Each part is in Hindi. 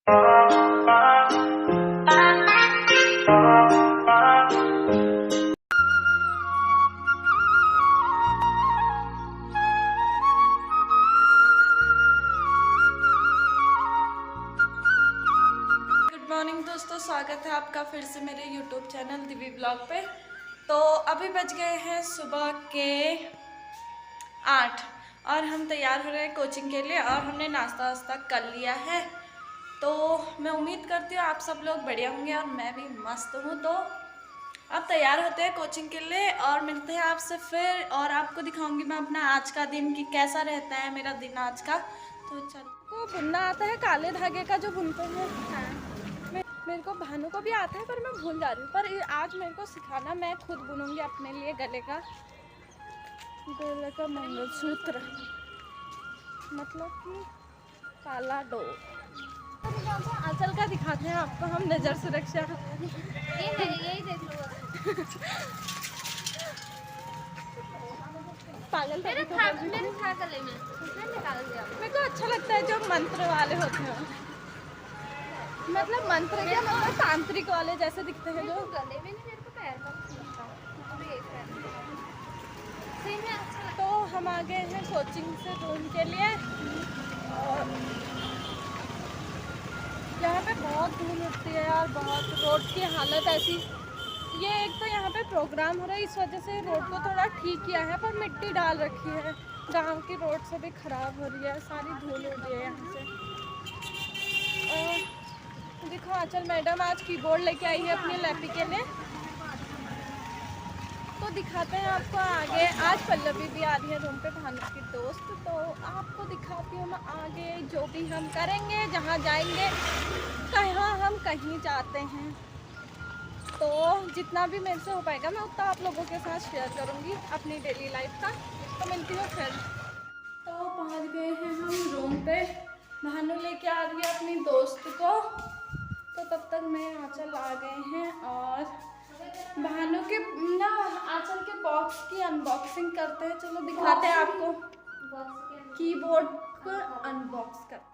मॉर्निंग दोस्तों, स्वागत है आपका फिर से मेरे YouTube चैनल दिव्य ब्लॉग पे। तो अभी बज गए हैं सुबह के 8 और हम तैयार हो रहे हैं कोचिंग के लिए और हमने नाश्ता वास्ता कर लिया है। तो मैं उम्मीद करती हूँ आप सब लोग बढ़िया होंगे और मैं भी मस्त हूँ। तो अब तैयार होते हैं कोचिंग के लिए और मिलते हैं आपसे फिर, और आपको दिखाऊंगी मैं अपना आज का दिन कि कैसा रहता है मेरा दिन आज का। तो चलो, को बुनना आता है काले धागे का जो बुनते हैं। मेरे को भानु को भी आता है पर मैं भूल जा रही हूँ, पर आज मेरे को सिखाना, मैं खुद बुनूंगी अपने लिए गले का मंगलसूत्र, मतलब कि काला डोर। आंचल का दिखाते हैं आपको हम, नजर सुरक्षा। यही देख लो। पागल मेरे था गले में, निकाल दिया। मेरे को अच्छा लगता है जो मंत्र वाले होते हैं, मतलब मंत्र क्या, मतलब तांत्रिक वाले जैसे दिखते हैं जो गले में। नहीं, मेरे को पैर का तो हम आ गए हैं कोचिंग से रूम के लिए और यहाँ पे बहुत धूल उठती है यार, बहुत। रोड की हालत ऐसी, ये एक तो यहाँ पे प्रोग्राम हो रहा है इस वजह से रोड को थोड़ा ठीक किया है, पर मिट्टी डाल रखी है। गांव की रोड से भी खराब हो रही है, सारी धूल उड़ रही है यहाँ से। और देखो आंचल मैडम आज कीबोर्ड लेके आई है अपनी लैपी के लिए, तो दिखाते हैं आपको आगे। आज पल्लवी भी आ रही है रूम पे, भानु की दोस्त, तो आपको दिखाती हूँ मैं आगे जो भी हम करेंगे, जहाँ जाएंगे, कहाँ हम कहीं जाते हैं। तो जितना भी मेरे से हो पाएगा मैं उतना आप लोगों के साथ शेयर करूँगी अपनी डेली लाइफ का। तो मिलती हूँ फिर। तो पहुँच गए हैं हम रूम पे, भानु लेके आ रही है अपनी दोस्त को, तो तब तक मैं आंचल आ गए हैं और भानु के ना आंचल के बॉक्स की अनबॉक्सिंग करते हैं। चलो दिखाते हैं आपको, कीबोर्ड को अनबॉक्स करते हैं।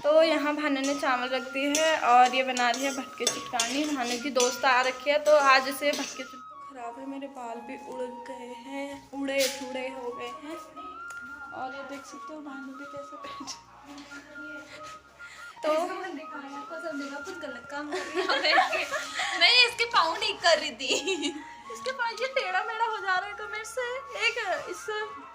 तो यहाँ भानु ने चावल रख दिए है और ये बना रही है भटके चिटकानी। भानु की दोस्त आ रखी है तो आज इसे भटके खराब है, मेरे बाल भी उड़ गए हैं, उड़े थुड़े हो गए हैं। और ये देख सकते हो भानु भी कैसे बैठ तो कुछ गलत काम कर रही है। मैं इसके पाँव ठीक कर रही थी, इसके पाँव ये टेढ़ा मेढ़ा हो जा रहा है कमर से। एक इस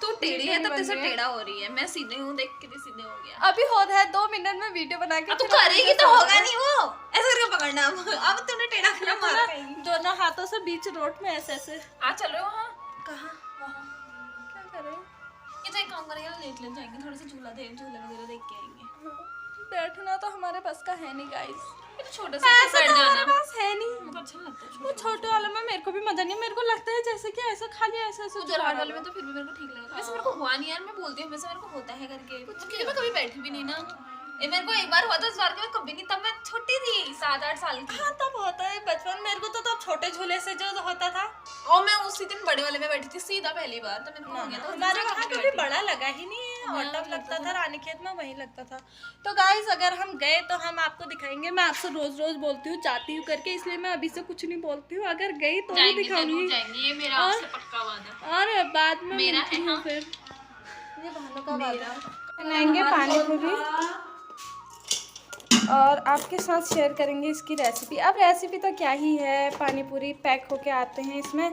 तू टेढ़ी है तब तेरे टेढ़ा हो रही है, मैं सीधे हूँ, देख के सीधे हो गया। अभी हो रहा है 2 मिनट में वीडियो बना के तू करेगी तो होगा नहीं, वो ऐसे करके पकड़ना। अब तूने टेढ़ा करा मार पाएगी दोनों हाथों से बीच रोड में ऐसे ऐसे। आ चल रहे हो? हाँ कहाँ? क्या कर रहे हो? ये तो एक काम करेंगे, लेट ले जाएंगे, थोड़ा सा झूला वगैरह देख के आएंगे। बैठना तो हमारे पास का है नहीं गाइस, छोटा सा ऐसा तो हमारे पास है नहीं। मुझे अच्छा लगता है वो छोटे वाले में मेरे को भी मजा नहीं, मेरे को लगता है जैसे कि ऐसा खाली ऐसे ऐसे उधर वाले में तो फिर भी मेरे को ठीक लगा। वैसे मेरे को हुआ नहीं यार, मैं बोलती हूँ वैसे मेरे को होता है करके, क्योंकि मैं कभी बैठी भी नहीं ना। मेरे को एक बार हुआ था, इस बार मैं कभी नहीं, तब मैं छोटी थी 7-8 साल की। हाँ तब होता है बचपन, मेरे को तो तब छोटे झूले से जो होता था। और मैं उसी दिन बड़े वाले में बैठी थी सीधा पहली बार, तो मेरे को हो गया था। हमारे वहाँ कभी बड़ा लगा ही नहीं है, और तब लगता था रानी खेत में वही लगता था। तो गाइस अगर हम गए तो हम आपको दिखाएंगे। मैं आपसे रोज रोज बोलती हूँ जाती हूँ करके, इसलिए मैं अभी से कुछ नहीं बोलती हूँ। अगर गई तो ही दिखाऊंगी, ये मेरा आपसे पक्का वादा। और बाद में मेरा है हाँ। फिर ये भानु का वादा बनाएंगे पानी पूरी और आपके साथ शेयर करेंगे इसकी रेसिपी। अब रेसिपी तो क्या ही है, पानी पूरी पैक होके आते हैं, इसमें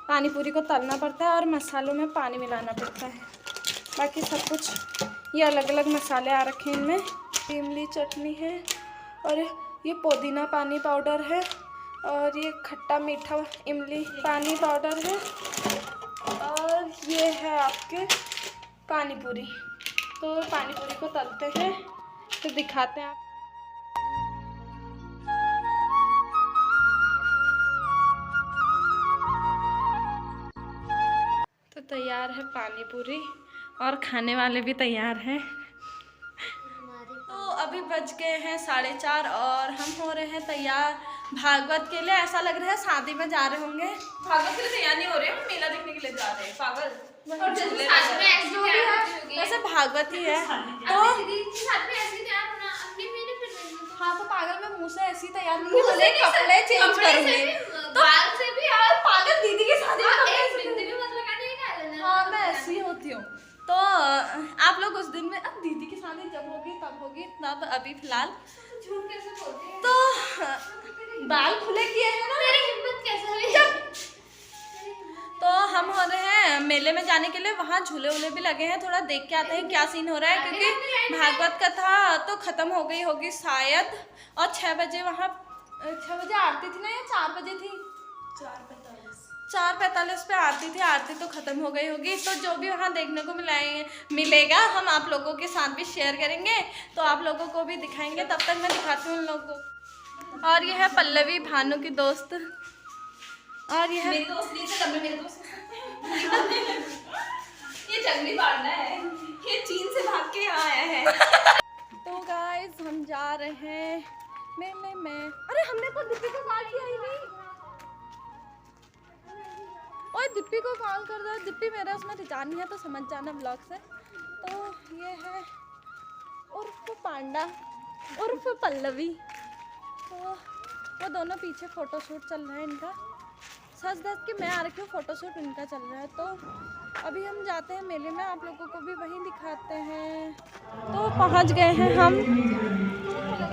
पानी पूरी को तलना पड़ता है और मसालों में पानी मिलाना पड़ता है। बाकी सब कुछ ये अलग अलग मसाले आ रखे हैं इनमें। इमली चटनी है और ये पुदीना पानी पाउडर है और ये खट्टा मीठा इमली पानी पाउडर है और ये है आपके पानी पूरी। तो पानी पूरी को तलते हैं तो दिखाते हैं आप। तो तैयार है पानी पूरी और खाने वाले भी तैयार हैं। तो अभी बज गए हैं 4:30 और हम हो रहे हैं तैयार भागवत के लिए ऐसा लग रहा है शादी में जा रहे होंगे। भागवत के लिए तैयार नहीं हो रहे, हम मेला देखने के लिए जा रहे हैं पागल। और झूले साथ में ऐसी जो भी तैयार है होगी। वैसे भागवत ही है तो दीदी के साथ में ऐसी तैयार होना अपनी मैंने फिर हाँ तो पागल मैं मुंह से ऐसी तैयार होंगी, भले कपड़े चेंज करूंगी तो बाल से भी यार पागल दीदी के साथ एक बिंदी भी मत लगाने का है। हाँ मैं ऐसी होती हूँ। तो आप लोग उस दिन में अब दीदी की शादी जब होगी तब होगी, तब अभी फिलहाल झूठ कैसे बोलते हैं? तो बाल खुले किए हैं ना मेरी हिम्मत कैसे हुई? तो हम हो रहे हैं मेले में जाने के लिए, वहाँ झूले वूले भी लगे हैं, थोड़ा देख के आते हैं क्या सीन हो रहा है, क्योंकि भागवत कथा तो खत्म हो गई होगी शायद, और 6 बजे वहाँ 6 बजे आरती थी ना या 4 बजे थी? 4:45 पे आरती थी, आरती तो खत्म हो गई होगी। तो जो भी वहाँ देखने को मिलेगा हम आप लोगों के साथ भी शेयर करेंगे, तो आप लोगों को भी दिखाएंगे। तब तक मैं दिखाती हूँ उन लोगों को। और ये है पल्लवी भानु की दोस्त, और ये है मेरी दोस्त नहीं थे, तब मेरे दोस्त ये जंगली पांडा है, ये चीन से भाग के यहाँ आया है। तो गाइस हम जा रहे हैं मेले में। अरे हमने तो दिप्पी को कॉल किया ही नहीं। ओए दिप्पी को कॉल कर दो। दिप्पी मेरा उसमें रिचार्ज नहीं है तो समझ जाना ब्लॉग से। तो ये है उर्फ पांडा उर्फ पल्लवी। तो वो दोनों पीछे फ़ोटोशूट चल रहा है इनका। सच दस कि मैं आ रखी हूँ, फ़ोटोशूट इनका चल रहा है। तो अभी हम जाते हैं मेले में, आप लोगों को भी वहीं दिखाते हैं। तो पहुँच गए हैं हम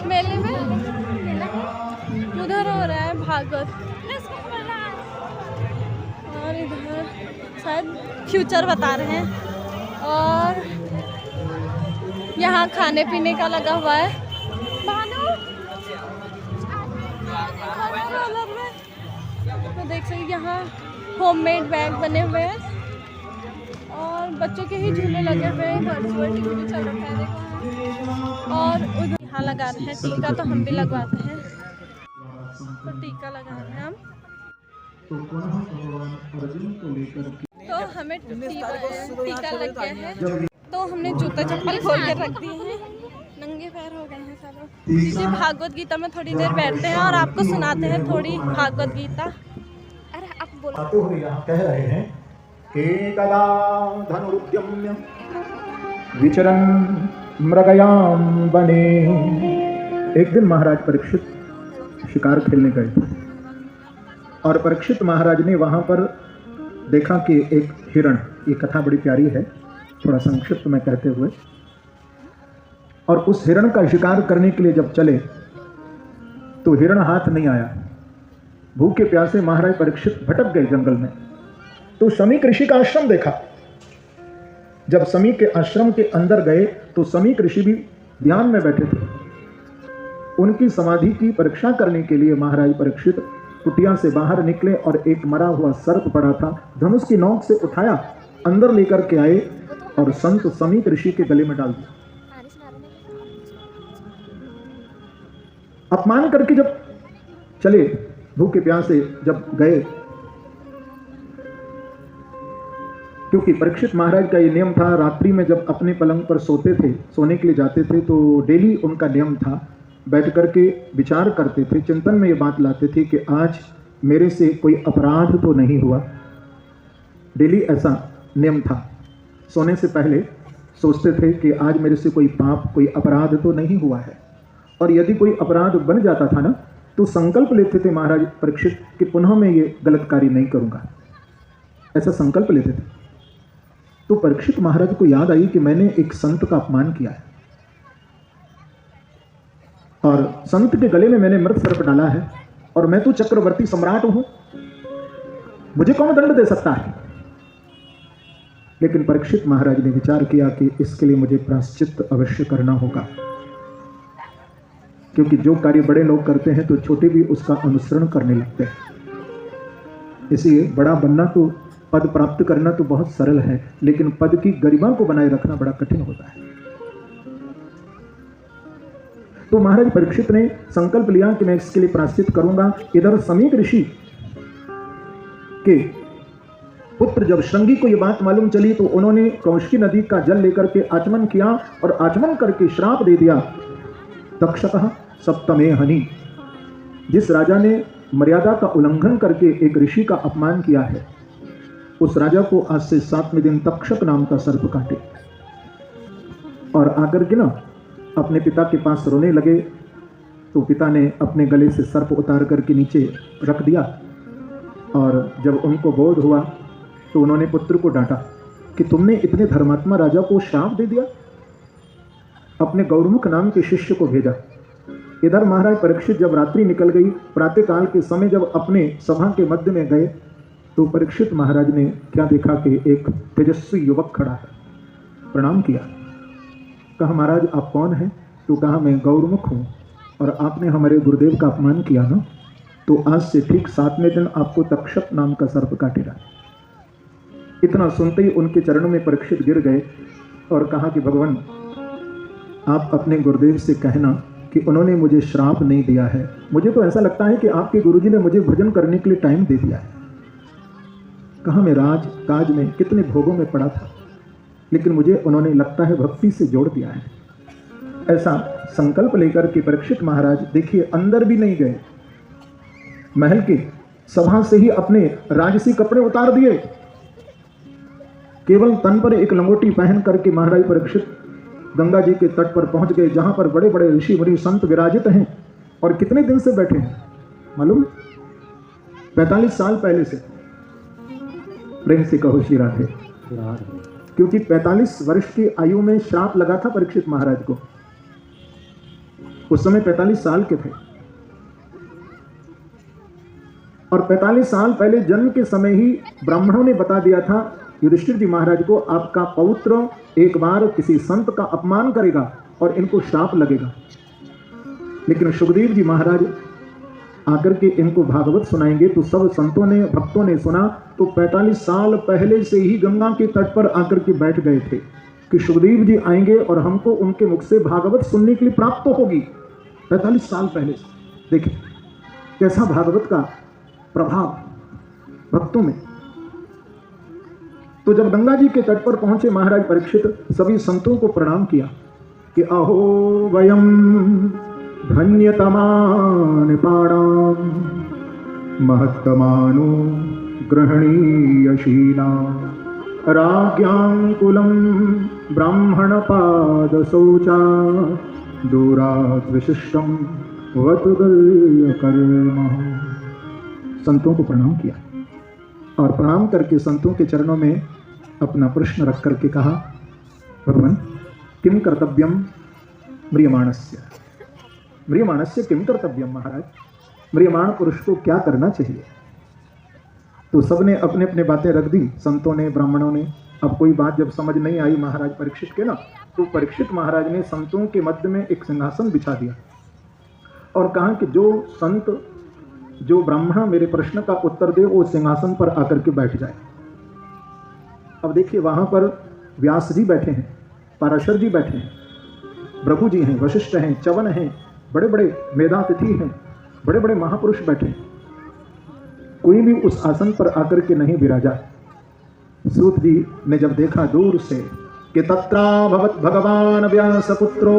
मेले में। उधर हो रहा है भागवत और इधर शायद फ्यूचर बता रहे हैं, और यहाँ खाने पीने का लगा हुआ है। तो देख सकते यहाँ होममेड बैग बने हुए हैं और बच्चों के ही झूले लगे हुए हैं। वर्चुअल टीवी भी चल रखा है देखो। और उधर यहाँ लगा रहे हैं टीका, तो हम भी लगवाते हैं। तो टीका लगा रहे हैं हम। तो हमें टीका लग गया है, तो हमने जूता चप्पल खोल के रख दिए हैं, नंगे पैर हो गए हैं सब। इसी भागवत गीता में थोड़ी देर बैठते हैं और आपको सुनाते हैं थोड़ी भागवत गीता। अरे आप बोलो। हुए यहाँ कह रहे हैं एकदा धनुरुद्यम्य विचरन् मृगयाम बने। एक दिन महाराज परीक्षित शिकार खेलने गए थे और परीक्षित महाराज ने वहाँ पर देखा कि एक हिरण, ये कथा बड़ी प्यारी है, थोड़ा संक्षिप्त में कहते हुए, और उस हिरण का शिकार करने के लिए जब चले तो हिरण हाथ नहीं आया। भूखे प्यासे महाराज परीक्षित भटक गए जंगल में। तो समीक ऋषि का आश्रम देखा। जब समीक के आश्रम के अंदर गए तो समीक ऋषि भी ध्यान में बैठे थे। उनकी समाधि की परीक्षा करने के लिए महाराज परीक्षित कुटिया से बाहर निकले और एक मरा हुआ सर्प पड़ा था, धनुष की नोक से उठाया, अंदर लेकर के आए और संत समीक ऋषि के गले में डाल दिया। अपमान करके जब चले, भूखे प्यासे जब गए, क्योंकि परीक्षित महाराज का ये नियम था, रात्रि में जब अपने पलंग पर सोते थे, सोने के लिए जाते थे, तो डेली उनका नियम था बैठ करके विचार करते थे, चिंतन में ये बात लाते थे कि आज मेरे से कोई अपराध तो नहीं हुआ। डेली ऐसा नियम था, सोने से पहले सोचते थे कि आज मेरे से कोई पाप, कोई अपराध तो नहीं हुआ है। और यदि कोई अपराध बन जाता था ना, तो संकल्प लेते थे महाराज परीक्षित कि पुनः मैं ये गलत कार्य नहीं करूँगा, ऐसा संकल्प लेते थे। तो परीक्षित महाराज को याद आई कि मैंने एक संत का अपमान किया है और संत के गले में मैंने मृत सर्प डाला है, और मैं तो चक्रवर्ती सम्राट हूं, मुझे कौन दंड दे सकता है। लेकिन परीक्षित महाराज ने विचार किया कि इसके लिए मुझे प्रायश्चित अवश्य करना होगा, क्योंकि जो कार्य बड़े लोग करते हैं तो छोटे भी उसका अनुसरण करने लगते हैं। इसलिए बड़ा बनना तो, पद प्राप्त करना तो बहुत सरल है, लेकिन पद की गरिमा को बनाए रखना बड़ा कठिन होता है। तो महाराज परीक्षित ने संकल्प लिया कि मैं इसके लिए प्रायश्चित करूंगा। इधर समीक ऋषि के पुत्र जब श्रृंगी को यह बात मालूम चली तो उन्होंने कौशिकी नदी का जल लेकर के आचमन किया और आचमन करके श्राप दे दिया, दक्षतः सप्तमे हनि, जिस राजा ने मर्यादा का उल्लंघन करके एक ऋषि का अपमान किया है, उस राजा को आज से 7वें दिन तक्षक नाम का सर्प काटे। और आकर के ना अपने पिता के पास रोने लगे, तो पिता ने अपने गले से सर्प उतार करके नीचे रख दिया। और जब उनको बोध हुआ तो उन्होंने पुत्र को डांटा कि तुमने इतने धर्मात्मा राजा को श्राप दे दिया। अपने गौरमुख नाम के शिष्य को भेजा। इधर महाराज परीक्षित जब रात्रि निकल गई, प्रातःकाल के समय जब अपने सभा के मध्य में गए, तो परीक्षित महाराज ने क्या देखा कि एक तेजस्वी युवक खड़ा है। प्रणाम किया, कहा महाराज आप कौन हैं? तो कहा मैं गौरमुख हूँ, और आपने हमारे गुरुदेव का अपमान किया ना, तो आज से ठीक 7वें दिन आपको तक्षक नाम का सर्प काटेगा। इतना सुनते ही उनके चरणों में परीक्षित गिर गए और कहा कि भगवान आप अपने गुरुदेव से कहना कि उन्होंने मुझे श्राप नहीं दिया है। मुझे तो ऐसा लगता है कि आपके गुरुजी ने मुझे भजन करने के लिए टाइम दे दिया है। कहा मैं राज काज में कितने भोगों में पड़ा था, लेकिन मुझे उन्होंने लगता है भक्ति से जोड़ दिया है। ऐसा संकल्प लेकर के परीक्षित महाराज देखिए अंदर भी नहीं गए, महल के सभा से ही अपने राजसी कपड़े उतार दिए, केवल तन पर एक लंगोटी पहन करके महाराज परीक्षित गंगा जी के तट पर पहुंच गए, जहां पर बड़े बड़े ऋषि मुनि संत विराजित हैं। और कितने दिन से बैठे हैं मालूम? 45 साल पहले से। प्रेम से कहो श्री राधे। क्योंकि 45 वर्ष की आयु में श्राप लगा था परीक्षित महाराज को। उस समय 45 साल के थे, और 45 साल पहले जन्म के समय ही ब्राह्मणों ने बता दिया था युधिष्ठिर जी महाराज को, आपका पौत्र एक बार किसी संत का अपमान करेगा और इनको श्राप लगेगा। लेकिन सुखदेव जी महाराज आकर के इनको भागवत सुनाएंगे, तो सब संतों ने भक्तों ने सुना, तो 45 साल पहले से ही गंगा के तट पर आकर के बैठ गए थे कि सुखदेव जी आएंगे और हमको उनके मुख से भागवत सुनने के लिए प्राप्त होगी। 45 साल पहले से देखिए कैसा भागवत का प्रभाव भक्तों में। तो जब गंगा जी के तट पर पहुंचे महाराज परीक्षित, सभी संतों को प्रणाम किया कि अहो वयम धन्यतमान पाणाम महत्तमानो ग्रहणीयशीला राज्ञांकुलम ब्राह्मण पाद शौचा दूरात् विशिष्टम वतुदल्य कर्म। संतों को प्रणाम किया और प्रणाम करके संतों के चरणों में अपना प्रश्न रख करके कहा, भगवान किम कर्तव्यम म्रियमाणस्य, म्रियमाणस्य किम कर्तव्यम, महाराज म्रियमाण पुरुष को क्या करना चाहिए। तो सबने अपने अपने बातें रख दी, संतों ने ब्राह्मणों ने। अब कोई बात जब समझ नहीं आई महाराज परीक्षित के ना, तो परीक्षित महाराज ने संतों के मध्य में एक सिंहासन बिछा दिया और कहा कि जो संत जो ब्राह्मण मेरे प्रश्न का उत्तर दे वो सिंहासन पर आकर के बैठ जाए। अब देखिए वहां पर व्यास जी बैठे हैं, पराशर जी बैठे हैं, भृगु जी हैं, वशिष्ठ हैं, च्यवन हैं, बड़े बड़े मेधातिथि हैं, बड़े बड़े महापुरुष बैठे हैं। कोई भी उस आसन पर आकर के नहीं विराजा। सूत जी ने जब देखा दूर से कि तत्रा भवत भगवान व्यासपुत्रो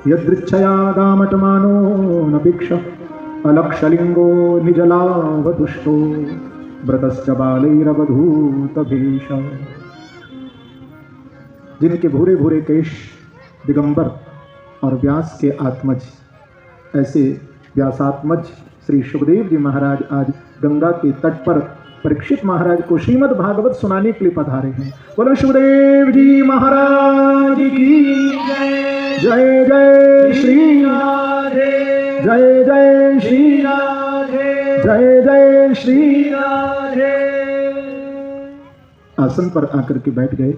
यदृच्छया गामटमानो नभिक्ष अलक्षलिंगो निजलावतुष्टो व्रतश्च बालैरवधूत भेष। जिनके भूरे भूरे केश दिगंबर और व्यास के आत्मज, ऐसे व्यासात्मज श्री सुखदेव जी महाराज आज गंगा के तट पर परीक्षित महाराज को श्रीमद् भागवत सुनाने के लिए पधारे हैं। बोलो सुखदेव जी महाराज की जय। जय जय श्री राधे, जय जय श्री राधे, जय जय श्री राधे। आसन पर आकर के बैठ गए।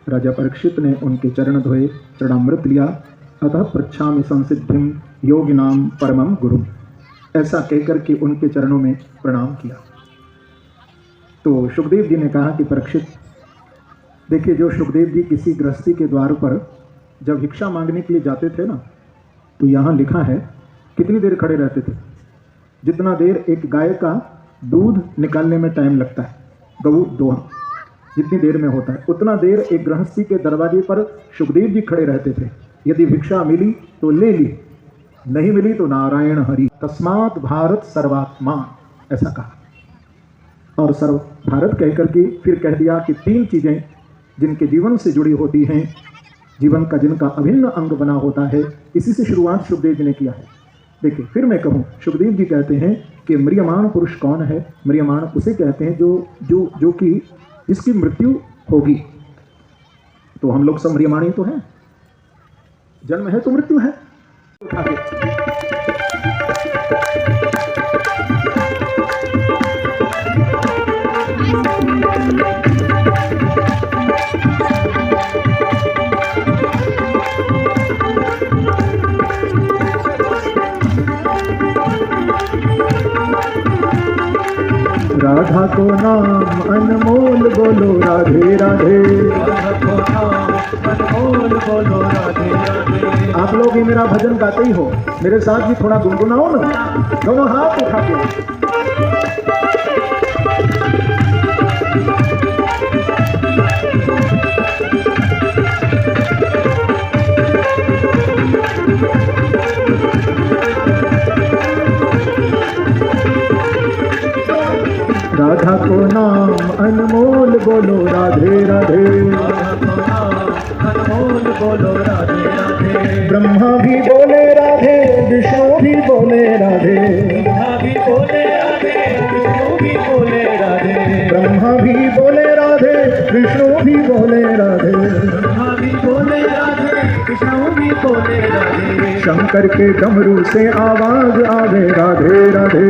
राजा परीक्षित ने उनके चरण धोए, चरणामृत लिया। अतः पृच्छामि संसिद्धिम योगिनाम परमम गुरु, ऐसा कहकर के उनके चरणों में प्रणाम किया। तो सुखदेव जी ने कहा कि परीक्षित देखिए, जो सुखदेव जी किसी गृहस्थी के द्वार पर जब भिक्षा मांगने के लिए जाते थे ना, तो यहाँ लिखा है कितनी देर खड़े रहते थे। जितना देर एक गाय का दूध निकालने में टाइम लगता है, गऊ दोहा जितनी देर में होता है, उतना देर एक गृहस्थी के दरवाजे पर सुखदेव जी खड़े रहते थे। यदि भिक्षा मिली तो ले ली, नहीं मिली तो नारायण हरि, तस्मात् भारत सर्वात्मा, ऐसा कहा। और सर्व भारत कह करके फिर कह दिया कि 3 चीज़ें जिनके जीवन से जुड़ी होती हैं, जीवन का जिनका अभिन्न अंग बना होता है, इसी से शुरुआत सुखदेव जी ने किया है। देखिए फिर मैं कहूँ, सुखदेव जी कहते हैं कि म्रियमाण पुरुष कौन है? म्रियमाण उसे कहते हैं जो कि जिसकी मृत्यु होगी। तो हम लोग सब म्रियमाणी तो हैं, जन्म है तो मृत्यु है। राधा को नाम अनमोल बोलो राधे राधे, राधा को नाम अनमोल बोलो राधे राधे। आप लोग ही मेरा भजन गाते ही हो, मेरे साथ भी थोड़ा गुनगुनाओ ना, दोनों हाथ उठा के। राधा को नाम अनमोल बोलो राधे राधे, राधा को नाम अनमोल बोलो राधे राधे। ब्रह्मा भी बोले राधे, विष्णु भी बोले राधे, ब्रह्मा भी बोले राधे, विष्णु भी बोले राधे, ब्रह्मा भी बोले राधे, विष्णु भी बोले राधे, ब्रह्मा भी बोले राधे, विष्णु भी बोले राधे। शंकर के डमरू से आवाज आवे राधे राधे,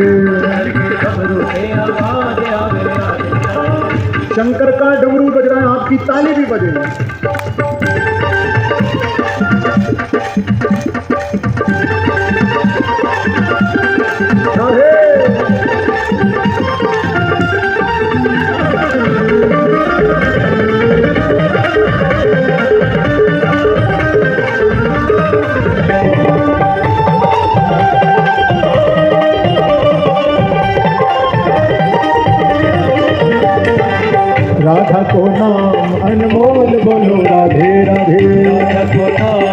डमरू से आवाज आवे राधे। शंकर का डमरू बज रहा है, आपकी ताली भी बजेगी। राधा को नाम अनमोल बोलो राधे राधे, राधा को नाम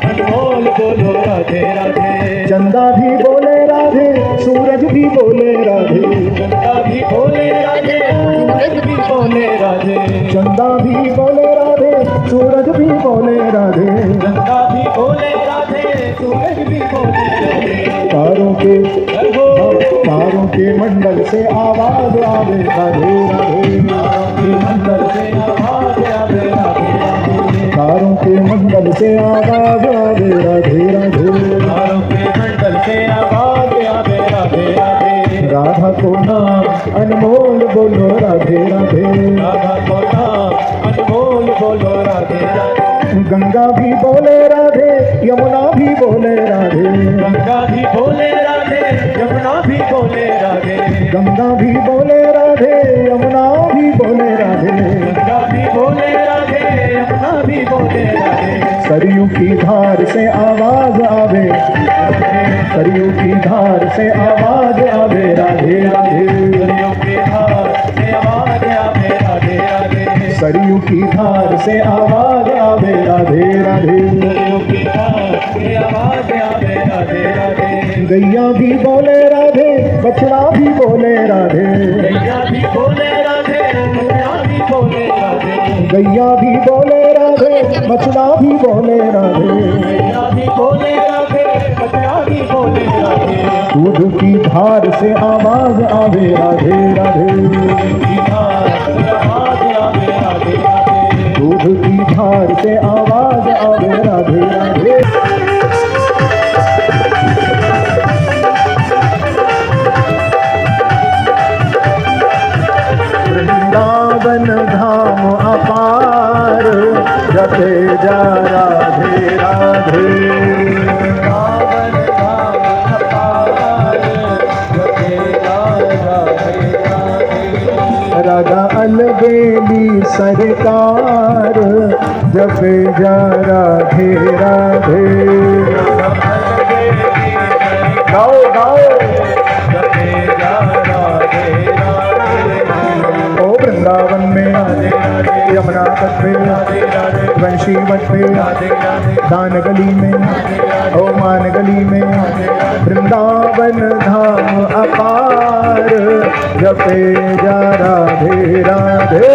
अनमोल बोलो राधे राधे। चंदा भी बोले राधे, सूरज भी बोले राधे, चंदा भी बोले राधे, सूरज भी बोले राधे, चंदा भी बोले राधे, सूरज भी बोले राधे, चंदा भी बोले राधे, सूरज भी बोले राधे। तारों के मंडल से आवाज आवे राधे राधे, मंडल से आवाज आवे राधे राधे। तारों के मंडल से आवाज आवे राधे राधे, तारों के मंडल से आवाज आवे राधे राधे। राधा को नाम अनमोल बोलो राधे राधे, राधा को नाम अनमोल बोलो राधे राधे। गंगा भी बोले राधे, यमुना भी बोले राधे, गंगा भी बोले राधे, यमुना भी बोले राधे, गंगा भी बोले राधे, यमुना भी बोले राधे, गंगा भी बोले राधे, यमुना भी बोले राधे। सरयू की धार से आवाज आवे, सरयू की धार से आवाज आवे राधे राधे, सरयू की धार से आवाज आवे राधे राधे। सरयू की धार से आवाज आवे राधे राधे, सरयू की धार से आवाज आवे राधे राधे। गैया भी बोले राधे, बछड़ा भी बोले राधे, गैया भी बोले राधे, बछड़ा भी बोले राधे, गैया भी बोले राधे, बछड़ा भी बोले राधे, गैया भी बोले राधे, बछड़ा भी बोले राधे। दूध की धार से आवाज आवे राधे राधे, दूध की धार से आवाज आवे राधे राधे, दूध की धार से आवाज आवे राधे राधे। वृंदावन धाम अपार, जपे जा राधे राधे, वृंदावन धाम अपार, जपे जा राधे राधे। राधा अलबेली सरकार, जपे जा राधे राधे। गाओ गाओ, जपे जा राधे राधे। ओ वृंदावन में यमुना तट पे, वंशी मठ पे, दान गली में, ओमान गली में, वृंदावन धाम अपार, जपे जा राधे राधे।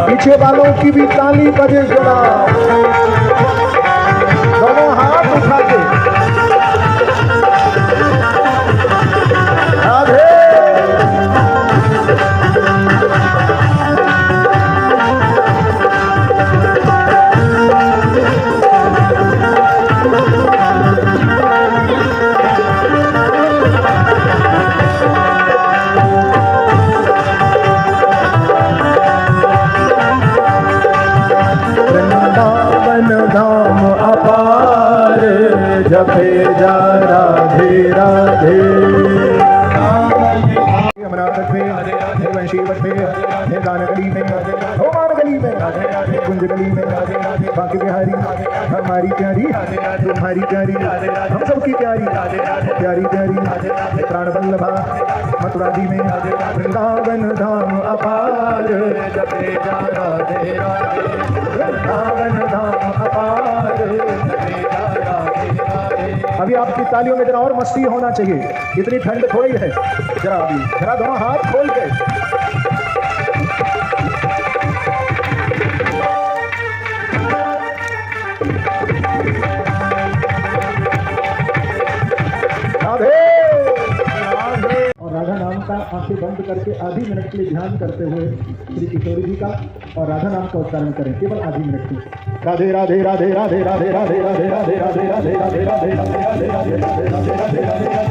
पीछे वालों की भी ताली बजे जरा, दोनों हाथ उठा के राधे। वृंदावन धाम अपार, जपे जा राधे राधे। यमुना तट पे, वंशी मठ पे, दान गली में, ओमान गली में, कुंज गली में, बाकी बिहारी हमारी प्यारी, तुम्हारी प्यारी, हम सबकी प्यारी, प्यारी प्यारी प्राण वल्लभा मथुरादी में, वृंदावन धाम अपार, जपे जा राधे राधे। वृंदावन धाम अपार, जपे जा राधे राधे। अभी आपकी तालियों में जरा और मस्ती होना चाहिए, इतनी ठंड थोड़ी है। जरा अभी जरा दोनों हाथ खोल के और राधा नाम का आंखें बंद करके आधी मिनट के लिए ध्यान करते हुए श्री किशोरी जी का और राधा नाम का उच्चारण करें, केवल आधी मिनट की। राधे राधे राधे राधे राधे राधे राधे राधे राधे राधे राधे राधे राधे राधे राधे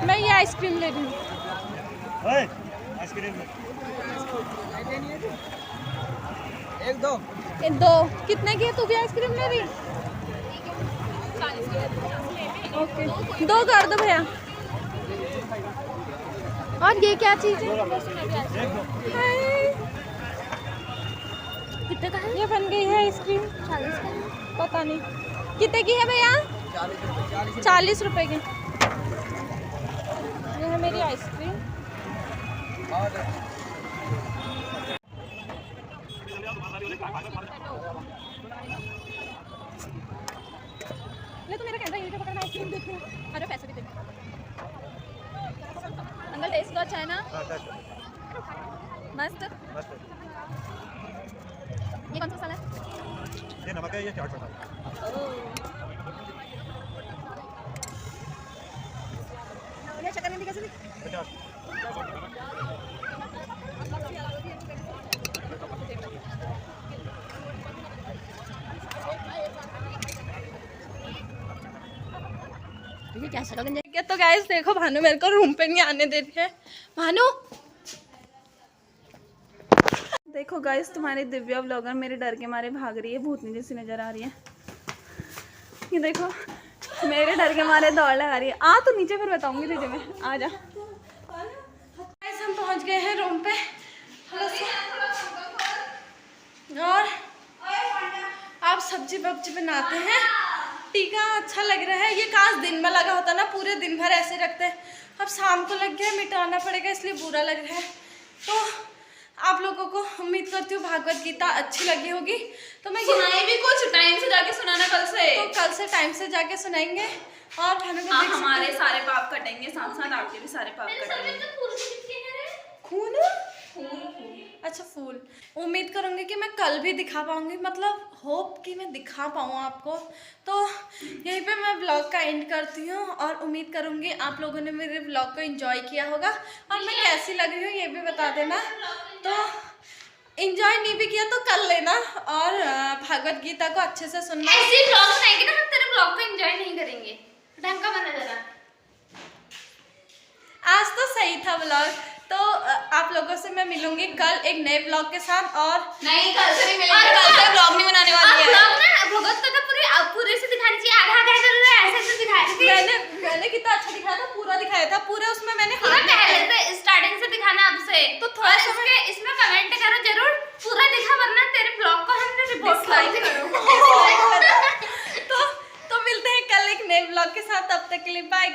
मैं ये आइसक्रीम ले रही हूँ। एक दो दो कितने की है? तू भी आइसक्रीम ले रही? ओके, दो कर दो भैया। और ये क्या चीज़ है? कितने का है? ये बन गई है आइसक्रीम 40 का, पता नहीं कितने की है भैया। 40 रुपए की। ये है मेरी आइसक्रीम। ले तो मेरा कैमरा यहीं पे पकड़ना, आइसक्रीम देखो। अरे पैसे भी दे। अंकल टेस्ट तो अच्छा है ना? मस्त। ये कौन सा मसाला है? ये नमक है, ये चाट मसाला। ये शक्कर नहीं कैसे? 50। ये क्या शक्ल गंजा? तो गाइस देखो, भानु मेरे को रूम पे नहीं आने दे रही है। भानु देखो गाइस, तुम्हारी दिव्या व्लॉगर मेरे डर के मारे भाग रही है, भूतनी जैसी नजर आ रही है। ये देखो मेरे डर के मारे दौड़ लगा रही है। आ तो नीचे फिर बताऊंगी तुझे मैं, आ जा। गाइस हम पहुंच गए हैं रूम पे और आप सब्जी वब्जी बनाते हैं। टीका अच्छा लग रहा है। ये काश दिन में लगा होता ना, पूरे दिन भर ऐसे रखते हैं। अब शाम को लग गया, मिटाना पड़ेगा इसलिए बुरा लग रहा है। तो आप लोगों को उम्मीद करती हूँ भागवत गीता अच्छी लगी होगी। तो मैं सुनाई भी कुछ टाइम से जाके सुनाना कल से। तो कल से टाइम से जाके सुनाएंगे और हाँ, हमारे सारे पाप कटेंगे, साथ साथ आपके भी सारे पाप कटेंगे। खून अच्छा फूल। उम्मीद करूँगी कि मैं कल भी दिखा पाऊँगी, मतलब होप कि मैं दिखा पाऊँ आपको। तो यहीं पे मैं ब्लॉग का एंड करती हूँ और उम्मीद करूँगी आप लोगों ने मेरे ब्लॉग को एंजॉय किया होगा और मैं कैसी लग रही हूँ ये भी बता देना। तो एंजॉय नहीं भी किया तो कर लेना और भागवत गीता को अच्छे से सुनना। ऐसे ब्लॉग बनाएंगे ना हम, तेरे ब्लॉग को एंजॉय नहीं करेंगे। ढंग का बना जरा। आज तो सही था ब्लॉग। तो आप लोगों से मैं मिलूंगी कल एक नए ब्लॉग के साथ और नहीं कल से नहीं मिलेंगे, कल से ब्लॉग नहीं बनाने वाली है। ब्लॉग ना भगवत कथा पूरे से दिखानी चाहिए, आधा आधा जरूर है, ऐसे दिखाया। मैंने कितना अच्छा दिखाया था, पूरा दिखाया था, पूरे उसमें मैंने पहले से स्टार्टिंग से दिखाना अब से। तो थोड़ा इसमें कमेंट करो जरूर, पूरा दिखा वरना तेरे ब्लॉग को हमने रिपोर्ट करो। तो मिलते हैं कल एक नए ब्लॉग के साथ, तब तक के लिए बाय।